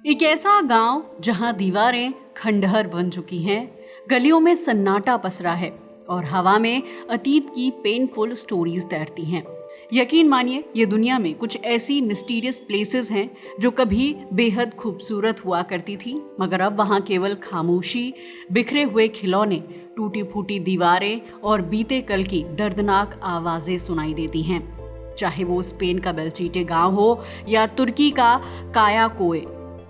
एक ऐसा गांव जहां दीवारें खंडहर बन चुकी हैं, गलियों में सन्नाटा पसरा है और हवा में अतीत की पेनफुल स्टोरीज तैरती हैं। यकीन मानिए, ये दुनिया में कुछ ऐसी मिस्टीरियस प्लेसेस हैं जो कभी बेहद खूबसूरत हुआ करती थी, मगर अब वहां केवल खामोशी, बिखरे हुए खिलौने, टूटी फूटी दीवारें और बीते कल की दर्दनाक आवाजें सुनाई देती हैं। चाहे वो स्पेन का बेलचीटे गांव हो या तुर्की का कायाकोए,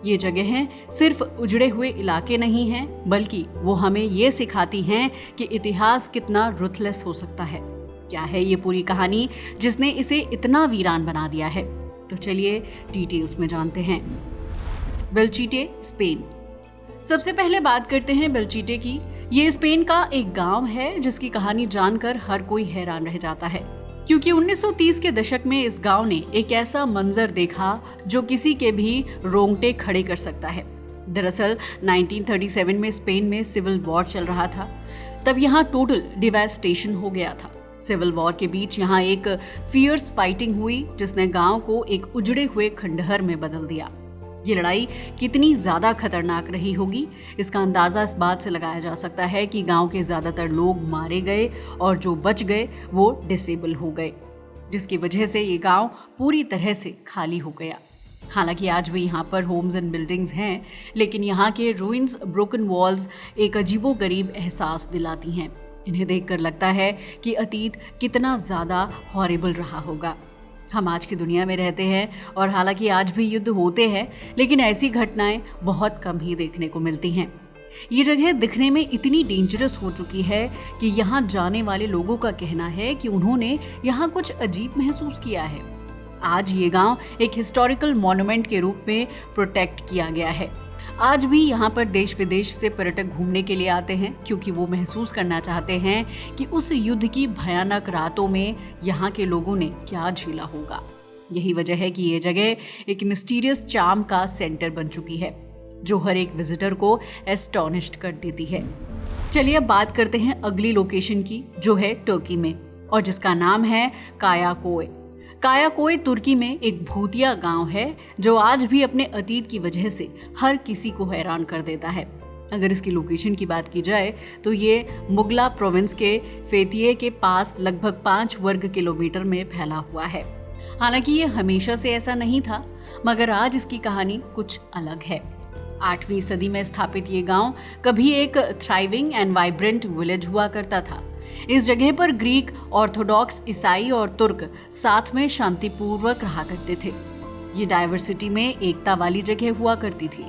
ये जगहें सिर्फ उजड़े हुए इलाके नहीं हैं, बल्कि वो हमें ये सिखाती हैं कि इतिहास कितना रुथलेस हो सकता है। क्या है ये पूरी कहानी जिसने इसे इतना वीरान बना दिया है? तो चलिए डिटेल्स में जानते हैं। बेलचीटे, स्पेन। सबसे पहले बात करते हैं बेलचीटे की। ये स्पेन का एक गांव है जिसकी कहानी जानकर हर कोई हैरान रह जाता है, क्योंकि 1930 के दशक में इस गांव ने एक ऐसा मंजर देखा जो किसी के भी रोंगटे खड़े कर सकता है। दरअसल 1937 में स्पेन में सिविल वॉर चल रहा था। तब यहाँ टोटल डिवास्टेशन हो गया था। सिविल वॉर के बीच यहाँ एक फियर्स फाइटिंग हुई जिसने गांव को एक उजड़े हुए खंडहर में बदल दिया। ये लड़ाई कितनी ज्यादा खतरनाक रही होगी, इसका अंदाजा इस बात से लगाया जा सकता है कि गांव के ज्यादातर लोग मारे गए और जो बच गए वो डिसेबल हो गए, जिसकी वजह से ये गांव पूरी तरह से खाली हो गया। हालांकि आज भी यहाँ पर होम्स एंड बिल्डिंग्स हैं, लेकिन यहाँ के रूइंस, ब्रोकन वॉल्स एक अजीबोगरीब एहसास दिलाती हैं। इन्हें देखकर लगता है कि अतीत कितना ज्यादा हॉरिबल रहा होगा। हम आज की दुनिया में रहते हैं और हालांकि आज भी युद्ध होते हैं, लेकिन ऐसी घटनाएं बहुत कम ही देखने को मिलती हैं। ये जगह दिखने में इतनी डेंजरस हो चुकी है कि यहाँ जाने वाले लोगों का कहना है कि उन्होंने यहाँ कुछ अजीब महसूस किया है। आज ये गांव एक हिस्टोरिकल मॉन्यूमेंट के रूप में प्रोटेक्ट किया गया है। आज भी यहाँ पर देश विदेश से पर्यटक घूमने के लिए आते हैं, क्योंकि वो महसूस करना चाहते हैं कि उस युद्ध की भयानक रातों में यहाँ के लोगों ने क्या झेला होगा। यही वजह है कि ये जगह एक मिस्टीरियस चार्म का सेंटर बन चुकी है, जो हर एक विजिटर को एस्टॉनिश्ड कर देती है। चलिए अब बात करते हैं अगली लोकेशन की, जो है तुर्की में और जिसका नाम है कायाकोए। कायाकोए तुर्की में एक भूतिया गांव है जो आज भी अपने अतीत की वजह से हर किसी को हैरान कर देता है। अगर इसकी लोकेशन की बात की जाए तो ये मुगला प्रोविंस के फेतिये के पास लगभग 5 वर्ग किलोमीटर में फैला हुआ है। हालांकि ये हमेशा से ऐसा नहीं था, मगर आज इसकी कहानी कुछ अलग है। 8वीं सदी में स्थापित ये गांव कभी एक थ्राइविंग एंड वाइब्रेंट विलेज हुआ करता था। इस जगह पर ग्रीक, ऑर्थोडॉक्स, ईसाई और तुर्क साथ में शांतिपूर्वक रहा करते थे। ये डाइवर्सिटी में एकता वाली जगह हुआ करती थी।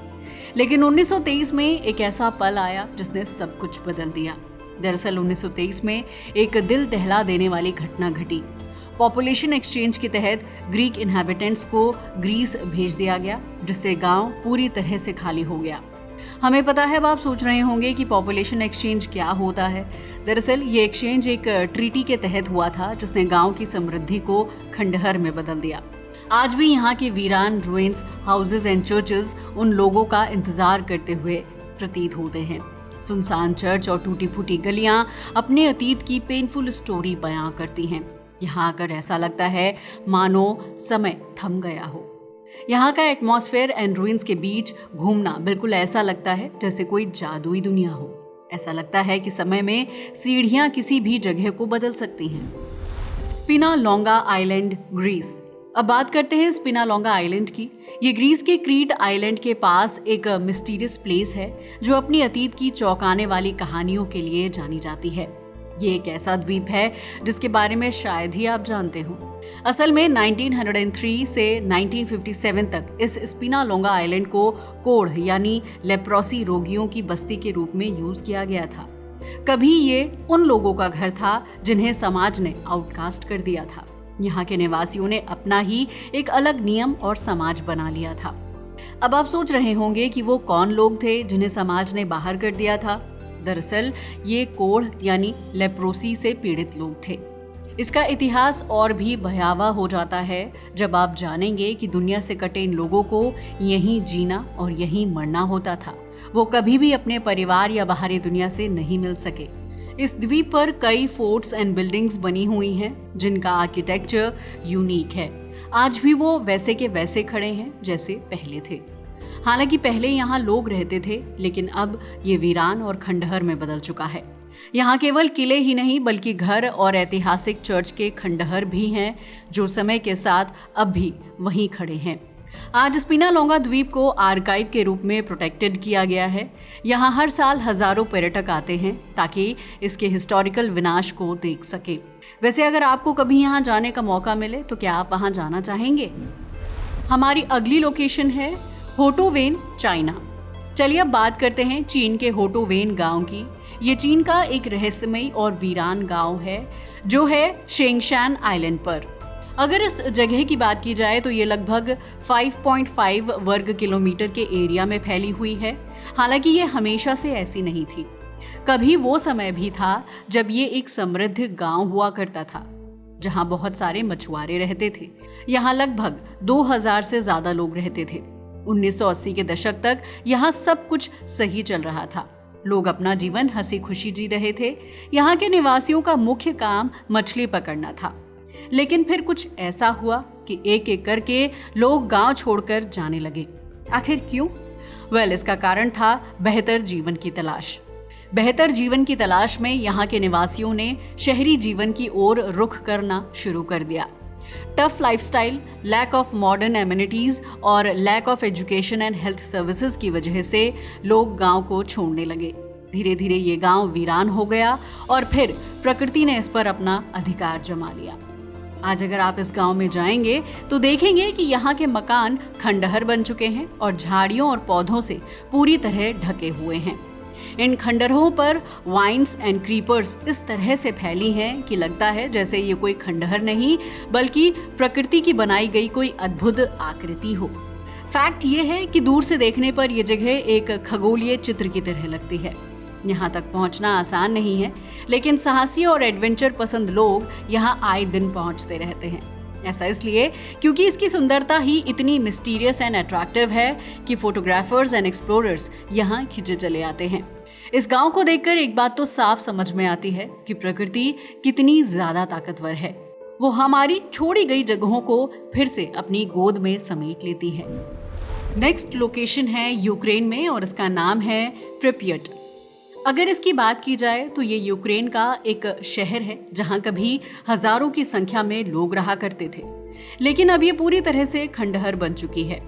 लेकिन 1923 में एक ऐसा पल आया जिसने सब कुछ बदल दिया। दरअसल 1923 में एक दिल दहला देने वाली घटना घटी। पॉपुलेशन एक्सचेंज के तहत ग्रीक इनहैबिटेंट्स को ग्रीस भेज दिया गया, जिससे गांव पूरी तरह से खाली हो गया। हमें पता है, अब आप सोच रहे होंगे कि पॉपुलेशन एक्सचेंज क्या होता है। दरअसल ये एक्सचेंज एक ट्रीटी के तहत हुआ था जिसने गांव की समृद्धि को खंडहर में बदल दिया। आज भी यहाँ के वीरान रूइंस, हाउसेस एंड चर्चेस उन लोगों का इंतजार करते हुए प्रतीत होते हैं। सुनसान चर्च और टूटी फूटी गलियां अपने अतीत की पेनफुल स्टोरी बयां करती हैं। यहाँ आकर ऐसा लगता है मानो समय थम गया हो। यहाँ का एटमॉस्फेयर एंड रूइंस के बीच घूमना बिल्कुल ऐसा लगता है जैसे कोई जादुई दुनिया हो। ऐसा लगता है कि समय में सीढ़ियाँ किसी भी जगह को बदल सकती हैं। स्पिनालोंगा आइलैंड, ग्रीस। अब बात करते हैं स्पिनालोंगा आइलैंड की। ये ग्रीस के क्रीट आइलैंड के पास एक मिस्टीरियस प्लेस है जो अपनी अतीत की चौंकाने वाली कहानियों के लिए जानी जाती है। ये एक ऐसा द्वीप है जिसके बारे में शायद ही आप जानते हो। असल में 1903 से 1957 तक इस स्पिनालोंगा आइलैंड को कोढ़ यानी लेप्रोसी रोगियों की बस्ती के रूप में यूज किया गया था। कभी ये उन लोगों का घर था जिन्हें समाज ने आउटकास्ट कर दिया था। यहाँ के निवासियों ने अपना ही एक अलग नियम और समाज बना लिया था। अब आप सोच रहे होंगे कि वो कौन लोग थे जिन्हें समाज ने बाहर कर दिया था। दरअसल ये कोढ़ यानी लेप्रोसी से पीड़ित लोग थे। इसका इतिहास और भी भयावह हो जाता है जब आप जानेंगे कि दुनिया से कटे इन लोगों को यहीं जीना और यहीं मरना होता था। वो कभी भी अपने परिवार या बाहरी दुनिया से नहीं मिल सके। इस द्वीप पर कई फोर्ट्स एंड बिल्डिंग्स बनी हुई हैं जिनका आर्किटेक्चर यूनिक है। आज भी वो वैसे के वैसे खड़े हैं जैसे पहले थे। हालांकि पहले यहाँ लोग रहते थे, लेकिन अब ये वीरान और खंडहर में बदल चुका है। यहाँ केवल किले ही नहीं बल्कि घर और ऐतिहासिक चर्च के खंडहर भी हैं, जो समय के साथ अब भी वहीं खड़े हैं। आज स्पिनालोंगा द्वीप को आर्काइव के रूप में प्रोटेक्टेड किया गया है। यहाँ हर साल हजारों पर्यटक आते हैं ताकि इसके हिस्टोरिकल विनाश को देख सके। वैसे अगर आपको कभी यहाँ जाने का मौका मिले तो क्या आप वहाँ जाना चाहेंगे? हमारी अगली लोकेशन है होटोवेन, चाइना। चलिए अब बात करते हैं चीन के होटोवेन गांव की। ये चीन का एक रहस्यमयी और वीरान गांव है जो है शेंगशान आइलैंड पर। अगर इस जगह की बात की जाए तो ये लगभग 5.5 वर्ग किलोमीटर के एरिया में फैली हुई है। हालांकि ये हमेशा से ऐसी नहीं थी। कभी वो समय भी था जब ये एक समृद्ध गांव हुआ करता था, जहां बहुत सारे मछुआरे रहते थे। यहाँ लगभग 2000 से ज्यादा लोग रहते थे। 1980 के दशक तक यहाँ सब कुछ सही चल रहा था। लोग अपना जीवन हंसी खुशी जी रहे थे। यहाँ के निवासियों का मुख्य काम मछली पकड़ना था। लेकिन फिर कुछ ऐसा हुआ कि एक एक करके लोग गांव छोड़कर जाने लगे। आखिर क्यों? इसका कारण था बेहतर जीवन की तलाश। बेहतर जीवन की तलाश में यहाँ के निवासियों ने शहरी जीवन की ओर रुख करना शुरू कर दिया। Tough lifestyle, lack of modern amenities और lack of education and health services की वजह से लोग गांव को छोड़ने लगे। धीरे धीरे ये गांव वीरान हो गया और फिर प्रकृति ने इस पर अपना अधिकार जमा लिया। आज अगर आप इस गांव में जाएंगे तो देखेंगे कि यहाँ के मकान खंडहर बन चुके हैं और झाड़ियों और पौधों से पूरी तरह ढके हुए हैं। इन खंडहरों पर वाइन्स एंड क्रीपर्स इस तरह से फैली हैं कि लगता है जैसे ये कोई खंडहर नहीं बल्कि प्रकृति की बनाई गई कोई अद्भुत आकृति हो। फैक्ट ये है कि दूर से देखने पर यह जगह एक खगोलीय चित्र की तरह लगती है। यहाँ तक पहुँचना आसान नहीं है, लेकिन साहसी और एडवेंचर पसंद लोग यहाँ आए दिन पहुँचते रहते हैं। ऐसा इसलिए क्योंकि इसकी सुंदरता ही इतनी मिस्टीरियस एंड अट्रैक्टिव है कि फोटोग्राफर्स एंड एक्सप्लोरर्स यहाँ खिंचे चले आते हैं। इस गांव को देखकर एक बात तो साफ समझ में आती है कि प्रकृति कितनी ज्यादा ताकतवर है। वो हमारी छोड़ी गई जगहों को फिर से अपनी गोद में समेट लेती है। नेक्स्ट लोकेशन है यूक्रेन में और इसका नाम है प्रिपियट। अगर इसकी बात की जाए तो ये यूक्रेन का एक शहर है जहां कभी हजारों की संख्या में लोग रहा करते थे, लेकिन अब ये पूरी तरह से खंडहर बन चुकी है।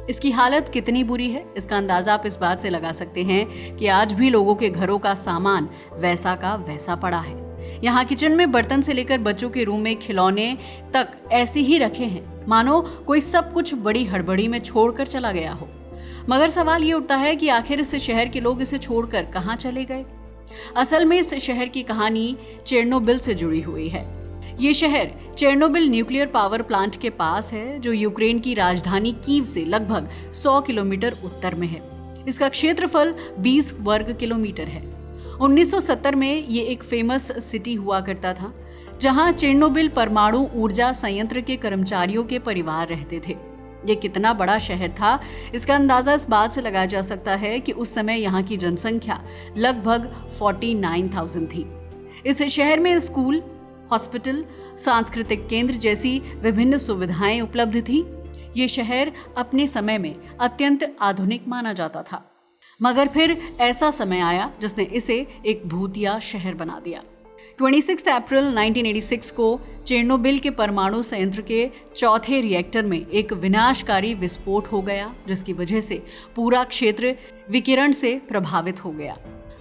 इसकी हालत कितनी बुरी है इसका अंदाजा आप इस बात से लगा सकते हैं कि आज भी लोगों के घरों का सामान वैसा का वैसा पड़ा है। यहाँ किचन में बर्तन से लेकर बच्चों के रूम में खिलौने तक ऐसे ही रखे हैं मानो कोई सब कुछ बड़ी हड़बड़ी में छोड़कर चला गया हो। मगर सवाल ये उठता है कि आखिर इस शहर के लोग इसे छोड़कर कहाँ चले गए? असल में इस शहर की कहानी चेरनोबिल से जुड़ी हुई है। ये शहर चेरनोबिल न्यूक्लियर पावर प्लांट के पास है, जो यूक्रेन की राजधानी कीव से लगभग 100 किलोमीटर उत्तर में है। इसका क्षेत्रफल 20 वर्ग किलोमीटर है। 1970 में ये एक फेमस सिटी हुआ करता था, जहां चेरनोबिल परमाणु ऊर्जा संयंत्र के कर्मचारियों के परिवार रहते थे। ये कितना बड़ा शहर था इसका अंदाजा इस बात से लगाया जा सकता है कि उस समय यहाँ की जनसंख्या लगभग 49,000 थी। इस शहर में स्कूल, हॉस्पिटल, सांस्कृतिक केंद्र जैसी विभिन्न सुविधाएं उपलब्ध थी। ये शहर अपने समय में अत्यंत आधुनिक माना जाता था, मगर फिर ऐसा समय आया जिसने इसे एक भूतिया शहर बना दिया। 26 अप्रैल 1986 को चेरनोबिल के परमाणु संयंत्र के चौथे रिएक्टर में एक विनाशकारी विस्फोट हो गया, जिसकी वजह से पूरा क्षेत्र विकिरण से प्रभावित हो गया।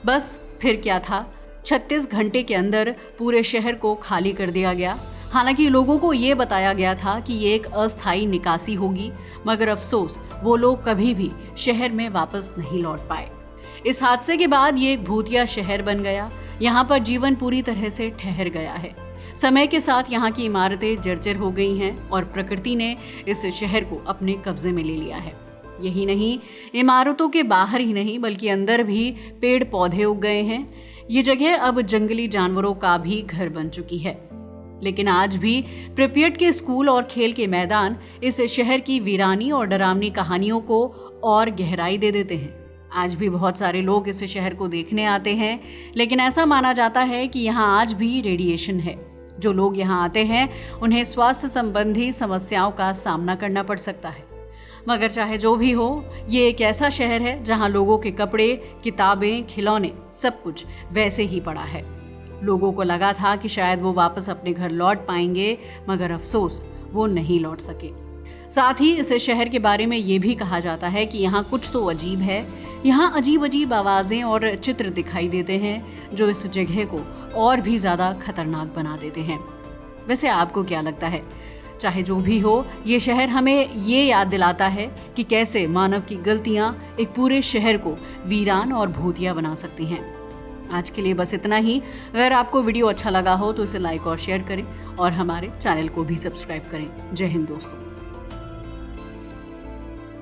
बस फिर क्या था, 36 घंटे के अंदर पूरे शहर को खाली कर दिया गया। हालांकि लोगों को ये बताया गया था कि ये एक अस्थायी निकासी होगी, मगर अफसोस वो लोग कभी भी शहर में वापस नहीं लौट पाए। इस हादसे के बाद ये एक भूतिया शहर बन गया। यहाँ पर जीवन पूरी तरह से ठहर गया है। समय के साथ यहाँ की इमारतें जर्जर हो गई हैं और प्रकृति ने इस शहर को अपने कब्जे में ले लिया है। यही नहीं, इमारतों के बाहर ही नहीं बल्कि अंदर भी पेड़ पौधे उग गए हैं। ये जगह अब जंगली जानवरों का भी घर बन चुकी है। लेकिन आज भी प्रिपियट के स्कूल और खेल के मैदान इस शहर की वीरानी और डरावनी कहानियों को और गहराई दे देते हैं। आज भी बहुत सारे लोग इस शहर को देखने आते हैं, लेकिन ऐसा माना जाता है कि यहाँ आज भी रेडिएशन है। जो लोग यहाँ आते हैं उन्हें स्वास्थ्य संबंधी समस्याओं का सामना करना पड़ सकता है। मगर चाहे जो भी हो, ये एक ऐसा शहर है जहां लोगों के कपड़े, किताबें, खिलौने सब कुछ वैसे ही पड़ा है। लोगों को लगा था कि शायद वो वापस अपने घर लौट पाएंगे, मगर अफसोस वो नहीं लौट सके। साथ ही इस शहर के बारे में ये भी कहा जाता है कि यहाँ कुछ तो अजीब है। यहाँ अजीब अजीब आवाज़ें और चित्र दिखाई देते हैं जो इस जगह को और भी ज़्यादा खतरनाक बना देते हैं। वैसे आपको क्या लगता है? चाहे जो भी हो, ये शहर हमें ये याद दिलाता है कि कैसे मानव की गलतियाँ एक पूरे शहर को वीरान और भूतिया बना सकती हैं। आज के लिए बस इतना ही। अगर आपको वीडियो अच्छा लगा हो तो इसे लाइक और शेयर करें और हमारे चैनल को भी सब्सक्राइब करें। जय हिंद दोस्तों।